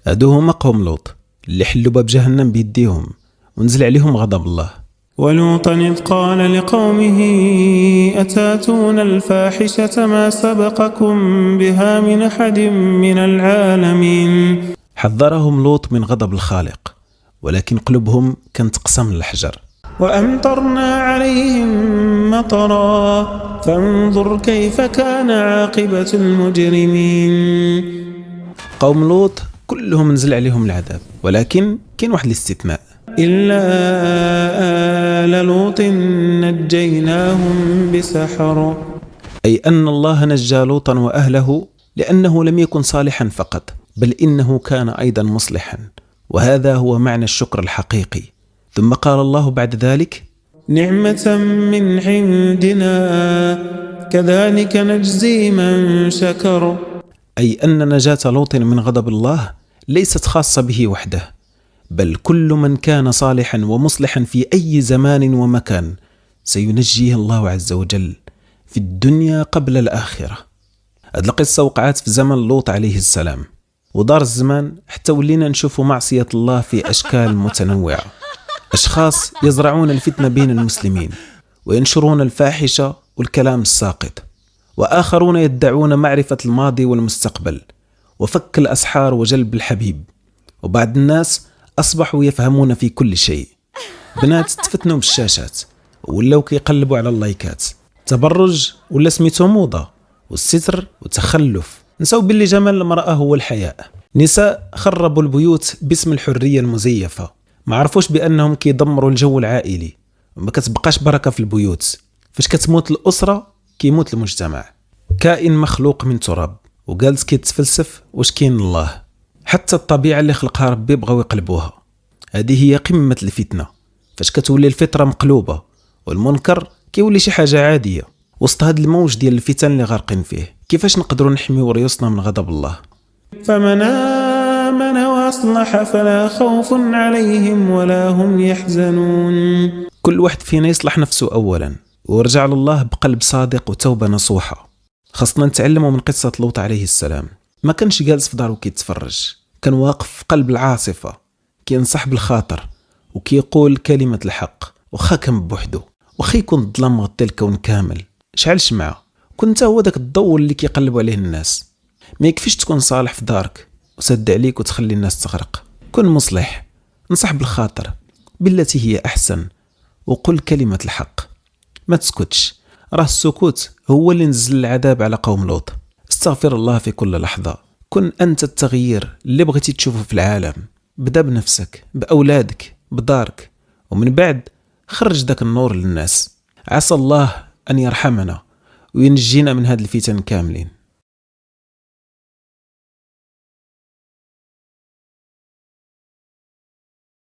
هادو هما قوم لوط اللي حلوا باب جهنم بيديهم ونزل عليهم غضب الله. ولوطا إذ قال لقومه أتاتون الفاحشة ما سبقكم بها من أحد من العالمين. حذرهم لوط من غضب الخالق، ولكن قلوبهم كانت أقسى من الحجر. وأمطرنا عليهم مطرا فانظر كيف كان عاقبة المجرمين. قوم لوط كلهم نزل عليهم العذاب، ولكن كاين واحد الاستثناء، إلا آل لوط نجيناهم بسحر. أي أن الله نجى لوطا وأهله لأنه لم يكن صالحا فقط، بل إنه كان أيضا مصلحا، وهذا هو معنى الشكر الحقيقي. ثم قال الله بعد ذلك: نعمة من عندنا كذلك نجزي من شكر. أي أن نجاة لوط من غضب الله ليست خاصة به وحده، بل كل من كان صالحا ومصلحا في أي زمان ومكان سينجيه الله عز وجل في الدنيا قبل الآخرة. هذه القصة وقعت في زمن لوط عليه السلام، ودار الزمان حتى ولينا نشوف معصية الله في أشكال متنوعة. أشخاص يزرعون الفتنة بين المسلمين وينشرون الفاحشة والكلام الساقط، وآخرون يدعون معرفة الماضي والمستقبل وفك الأسحار وجلب الحبيب، وبعض الناس أصبحوا يفهمون في كل شيء. بنات تفتنوا بالشاشات ولاو كيقلبوا على اللايكات، تبرج ولا سميتو موضة، والستر وتخلف، نساو باللي جمال المرأة هو الحياء. نساء خربوا البيوت باسم الحرية المزيفة، ما عرفوش بأنهم كيدمروا الجو العائلي، وما كتبقاش بركة في البيوت. فاش كتموت الأسرة كيموت المجتمع. كائن مخلوق من تراب وجالس كيتفلسف واش كاين الله. حتى الطبيعة اللي خلقها ربي بغاو يقلبوها. هذه هي قمة الفتنة، فاش كتولي الفطرة مقلوبة والمنكر كيولي شي حاجة عادية وسط هذا الموج ديال الفتن اللي غارقين فيه. كيفاش نقدروا نحميو ريوسنا من غضب الله؟ فمن آمن وأصلح فلا خوف عليهم ولا هم يحزنون. كل واحد فينا يصلح نفسه أولا ورجع لله بقلب صادق وتوبة نصوحة. خاصنا نتعلموا من قصة لوط عليه السلام. ما كانش جالس في دارو كيتفرج، كان واقف في قلب العاصفة كينصح بالخاطر وكيقول كلمة الحق، وخا كان بوحدو، وخا يكون الظلام مغطي الكون كامل. شعل شمعة كنت هو داك الضوء اللي كيقلبوا عليه الناس. ما يكفيش تكون صالح في دارك وسد عليك وتخلي الناس تغرق. كن مصلح، انصح بالخاطر بالتي هي أحسن، وقل كلمة الحق، ما تسكتش. راه السكوت هو اللي نزل العذاب على قوم لوط. استغفر الله في كل لحظة. كن أنت التغيير اللي بغيتي تشوفه في العالم. بدأ بنفسك، بأولادك، بدارك، ومن بعد خرج داك النور للناس. عسى الله أن يرحمنا وينجينا من هذه الفتن كاملين.